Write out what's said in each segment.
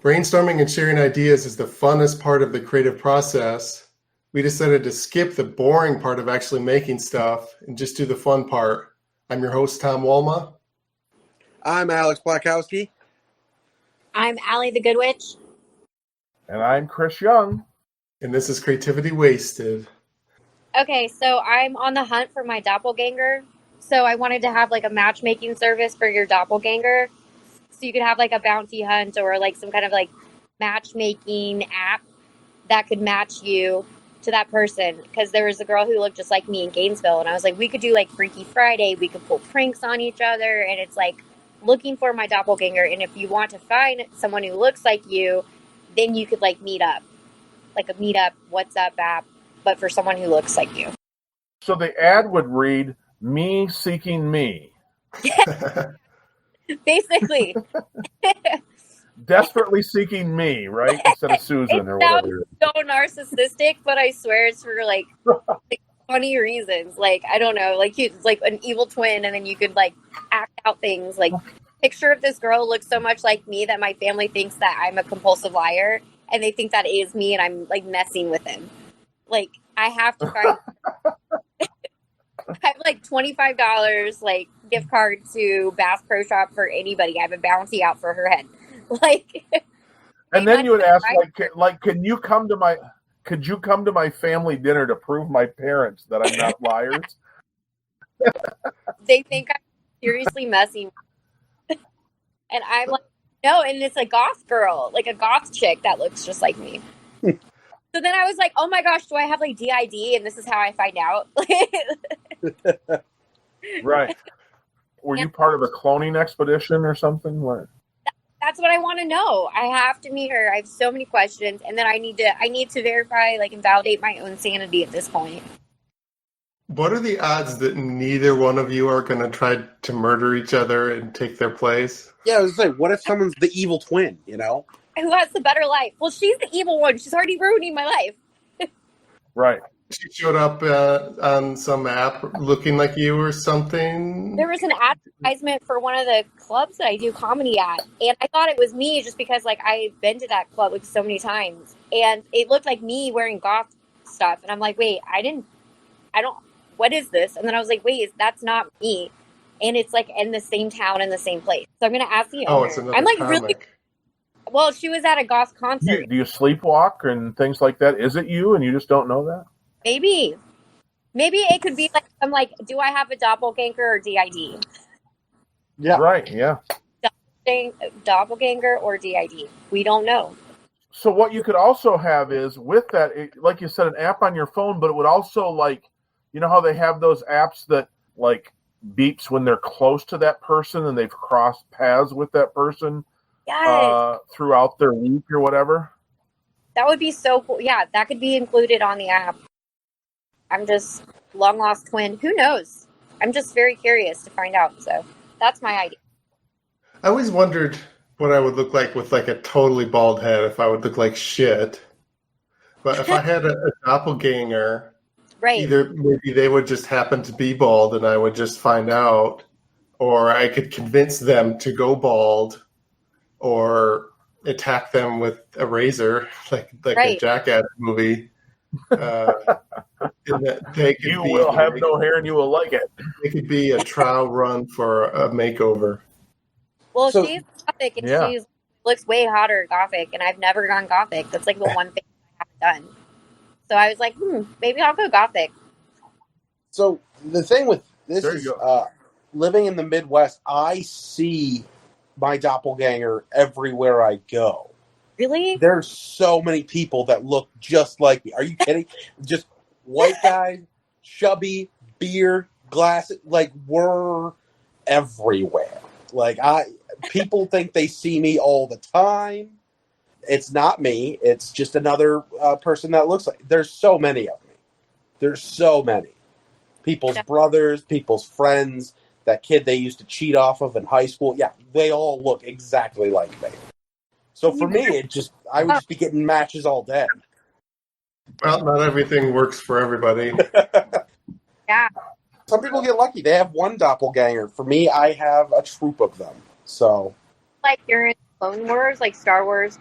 Brainstorming and sharing ideas is the funnest part of the creative process. We decided to skip the boring part of actually making stuff and just do the fun part. I'm your host, Tom Walma. I'm Alex Blakowski. I'm Allie the Good Witch. And I'm Chris Young. And this is Creativity Wasted. Okay, so I'm on the hunt for my doppelganger. So I wanted to have like a matchmaking service for your doppelganger. So you could have like a bounty hunt or like some kind of like matchmaking app that could match you to that person. Because there was a girl who looked just like me in Gainesville. And I was like, we could do like Freaky Friday. We could pull pranks on each other. And it's like looking for my doppelganger. And if you want to find someone who looks like you, then you could like meet up. Like a meetup, WhatsApp app, but for someone who looks like you. So the ad would read, "Me seeking me." Basically. Desperately seeking me, right? Instead of Susan or whatever. It sounds so narcissistic, but I swear it's for like funny reasons. Like, I don't know, like it's like an evil twin, and then you could like act out things. Like, picture if this girl looks so much like me that my family thinks that I'm a compulsive liar, and they think that is me, and I'm like messing with him. Like, I have to find. I have like $25 like gift card to Bass Pro Shop for anybody. I have a bounty out for her head. Like, and then you would ask, like, could you come to my family dinner to prove my parents that I'm not liars? They think I'm seriously messing, and I'm like, no. And it's a goth girl, like a goth chick that looks just like me. So then I was like, oh my gosh, do I have like DID? And this is how I find out. Right. Were you part of a cloning expedition or something? What? That's what I want to know. I have to meet her. I have so many questions. And then I need to verify, like, and validate my own sanity at this point. What are the odds that neither one of you are going to try to murder each other and take their place? Yeah, I was like, what if someone's the evil twin, you know? Who has the better life? Well, she's the evil one. She's already ruining my life. Right. She showed up on some app looking like you or something. There was an advertisement for one of the clubs that I do comedy at, and I thought it was me just because like I've been to that club like so many times, and it looked like me wearing goth stuff, and I'm like, wait, what is this? And then I was like, wait, that's not me, and it's like in the same town in the same place. So I'm gonna ask the owner. It's another I'm like comic. really. Well, she was at a goth concert. Do you sleepwalk and things like that? Is it you and you just don't know that? Maybe it could be like, I'm like, do I have a doppelganger or DID? Yeah. Right, yeah. Doppelganger or DID. We don't know. So what you could also have is with that, like you said, an app on your phone, but it would also like, you know how they have those apps that like beeps when they're close to that person and they've crossed paths with that person? Yes. Throughout their week or whatever. That would be so cool. Yeah, that could be included on the app. I'm just long lost twin. Who knows? I'm just very curious to find out. So that's my idea. I always wondered what I would look like with like a totally bald head, if I would look like shit. But if I had a doppelganger, right. Either maybe they would just happen to be bald and I would just find out, or I could convince them to go bald, or attack them with a razor, like right. A Jackass movie. You will have no hair and you will like it. It could be a trial run for a makeover. Well, she's gothic and she looks way hotter gothic, and I've never gone gothic. That's like the one thing I haven't done. So I was like, maybe I'll go gothic. So the thing with this is living in the Midwest, I see my doppelganger everywhere I go. Really? There's so many people that look just like me. Are you kidding? Just white guy, chubby, beard, glasses. Like, we're everywhere. Like, people think they see me all the time. It's not me. It's just another person that looks like. There's so many of me. There's so many. People's brothers, people's friends. That kid they used to cheat off of in high school. Yeah, they all look exactly like me. So for me, I would just be getting matches all day. Well, not everything works for everybody. Yeah. Some people get lucky. They have one doppelganger. For me, I have a troop of them. So, like you're in Clone Wars, like Star Wars.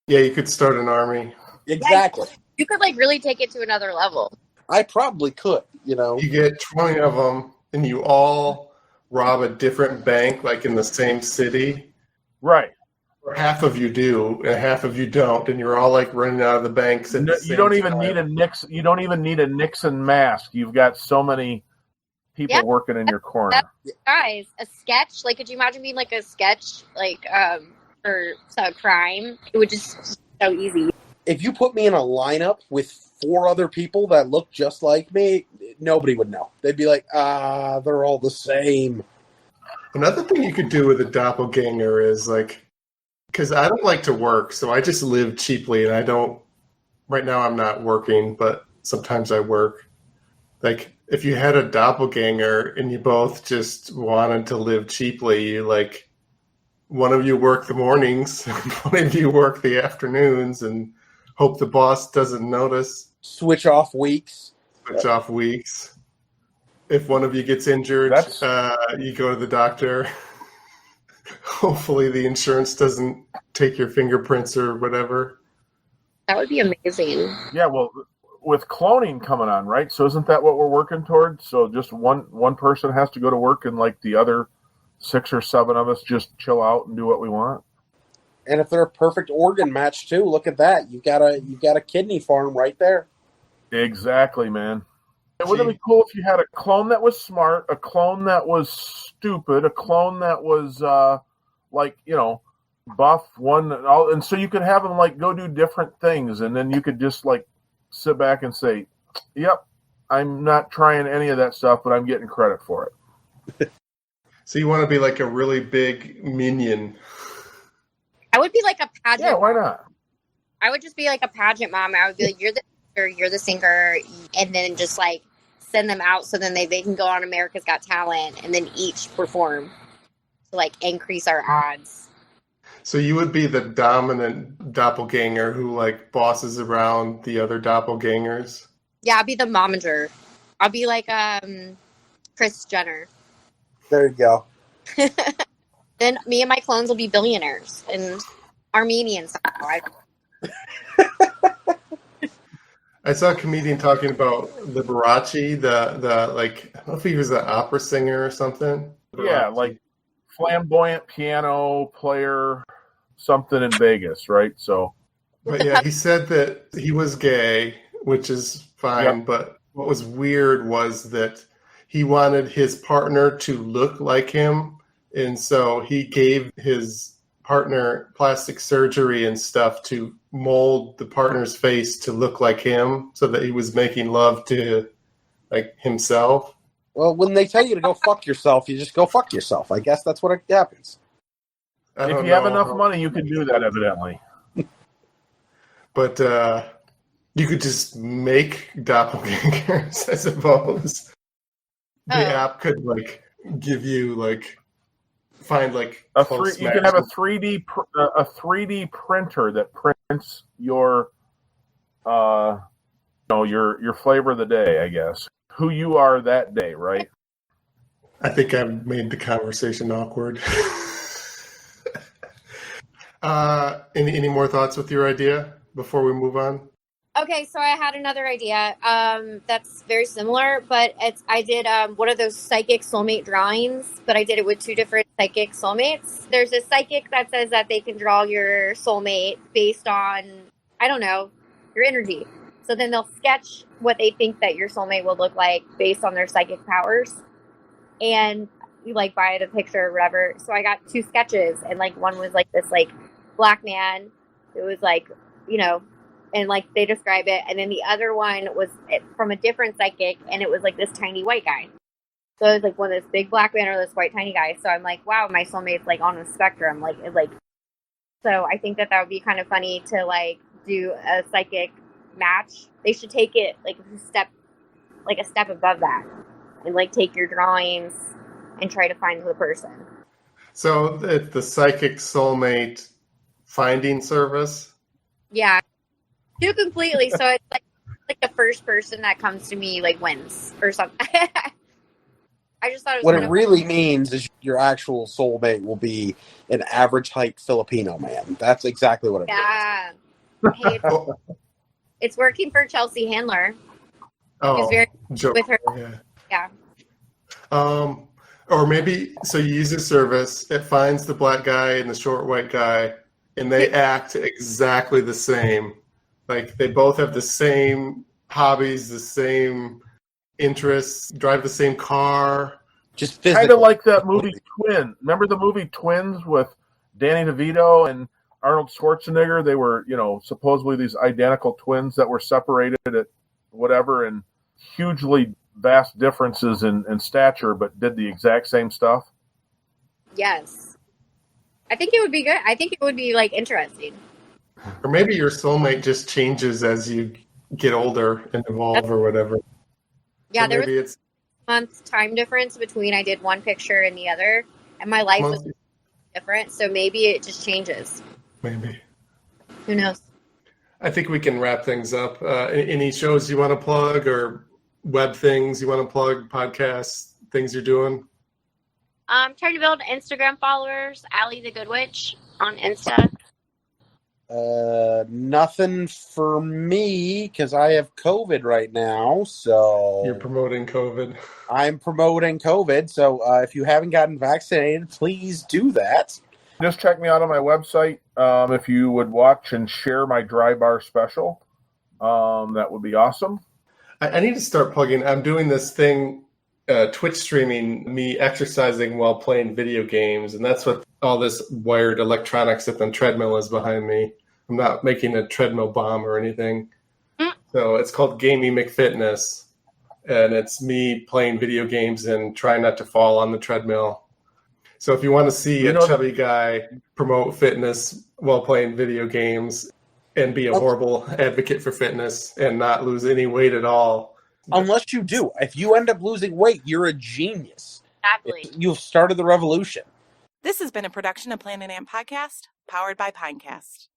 Yeah, you could start an army. Exactly. You could like really take it to another level. I probably could, you know. You get 20 of them, and you all rob a different bank, like in the same city. Right. Or half of you do, and half of you don't, and you're all like running out of the banks at the same You don't even time. need a Nixon. You don't even need a Nixon mask. You've got so many people working in your corner. Guys, a sketch. Like, could you imagine being like a sketch, like for a crime? It would just so easy. If you put me in a lineup with 4 other people that look just like me, nobody would know. They'd be like, they're all the same. Another thing you could do with a doppelganger is like, because I don't like to work, so I just live cheaply, and I don't. Right now, I'm not working, but sometimes I work. Like, if you had a doppelganger and you both just wanted to live cheaply, you like, one of you work the mornings, one of you work the afternoons, and hope the boss doesn't notice. Switch off weeks. Switch off weeks. If one of you gets injured, you go to the doctor. Hopefully the insurance doesn't take your fingerprints or whatever. That would be amazing. Yeah, well, with cloning coming on, right? So isn't that what we're working towards? So just one person has to go to work, and like the other 6 or 7 of us just chill out and do what we want. And if they're a perfect organ match too, look at that. You've got a kidney farm right there. Exactly, man. It would be cool if you had a clone that was smart, a clone that was stupid, a clone that was like, you know, buff and so you could have them like go do different things, and then you could just like sit back and say, "Yep, I'm not trying any of that stuff, but I'm getting credit for it." So you want to be like a really big minion? I would be like a pageant. Yeah, why not? I would just be like a pageant mom. I would be like, you're the singer, you're the singer, and then just like send them out so then they can go on America's Got Talent and then each perform to like increase our odds. So you would be the dominant doppelganger who like bosses around the other doppelgangers? Yeah, I'll be the momager. I'll be like Kris Jenner. There you go. Then me and my clones will be billionaires and Armenian style. I saw a comedian talking about Liberace, the like, I don't know if he was an opera singer or something. Yeah, like flamboyant piano player, something in Vegas, right? So, but yeah, he said that he was gay, which is fine. Yep. But what was weird was that he wanted his partner to look like him, and so he gave his partner plastic surgery and stuff to mold the partner's face to look like him, so that he was making love to like himself. Well, when they tell you to go fuck yourself, you just go fuck yourself. I guess that's what happens. if you have enough money, you can do that, evidently. But you could just make doppelgangers, I suppose. The app could like give you like find like you can have a 3D printer that prints your your flavor of the day, I guess. Who you are that day, right? I think I've made the conversation awkward. Any more thoughts with your idea before we move on? Okay, so I had another idea that's very similar, but I did one of those psychic soulmate drawings, but I did it with 2 different psychic soulmates. There's a psychic that says that they can draw your soulmate based on, I don't know, your energy. So then they'll sketch what they think that your soulmate will look like based on their psychic powers. And you like buy it a picture or whatever. So I got 2 sketches, and like one was like this like black man. It was like, you know, and like they describe it, and then the other one was from a different psychic, and it was like this tiny white guy. So it was like one of this big black man or this white tiny guy. So I'm like, wow, my soulmate's like on a spectrum, so I think that would be kind of funny to like do a psychic match. They should take it like a step above that, and like take your drawings and try to find the person. So it's the psychic soulmate finding service. Yeah. Do completely. So it's like the first person that comes to me like wins or something. I just thought it was What kind it of really means is your actual soulmate will be an average height Filipino man. That's exactly what it means. yeah. Hey, Oh, it's working for Chelsea Handler. oh, very joke. with her. Yeah. Yeah. Or maybe so you use a service, it finds the black guy and the short white guy, and they act exactly the same. Like they both have the same hobbies, the same interests, drive the same car. Just Kind physically. of like that movie Twin. Remember the movie Twins with Danny DeVito and Arnold Schwarzenegger? They were, supposedly these identical twins that were separated at whatever, and hugely vast differences in stature, but did the exact same stuff. Yes. I think it would be good. I think it would be like interesting. Or maybe your soulmate just changes as you get older and evolve or whatever. Yeah, So there was maybe it's a month time difference between I did one picture and the other, and my life was different. So maybe it just changes. maybe. Who knows? I think we can wrap things up. Any shows you want to plug or web things you want to plug, podcasts, things you're doing? Trying to build Instagram followers. Allie the Good Witch on Insta. Nothing for me because I have COVID right now. So You're promoting COVID. I'm promoting COVID. So if you haven't gotten vaccinated, please do that. Just check me out on my website. If you would watch and share my dry bar special, that would be awesome. I need to start plugging. I'm doing this thing, Twitch streaming me exercising while playing video games, and that's what all this wired electronics at the treadmill is behind me. I'm not making a treadmill bomb or anything. So it's called Gamey McFitness, and it's me playing video games and trying not to fall on the treadmill. So if you want to see a chubby guy promote fitness while playing video games and be a horrible advocate for fitness and not lose any weight at all. Unless you do. If you end up losing weight, you're a genius. Exactly. You've started the revolution. This has been a production of Planet Amp Podcast, powered by Pinecast.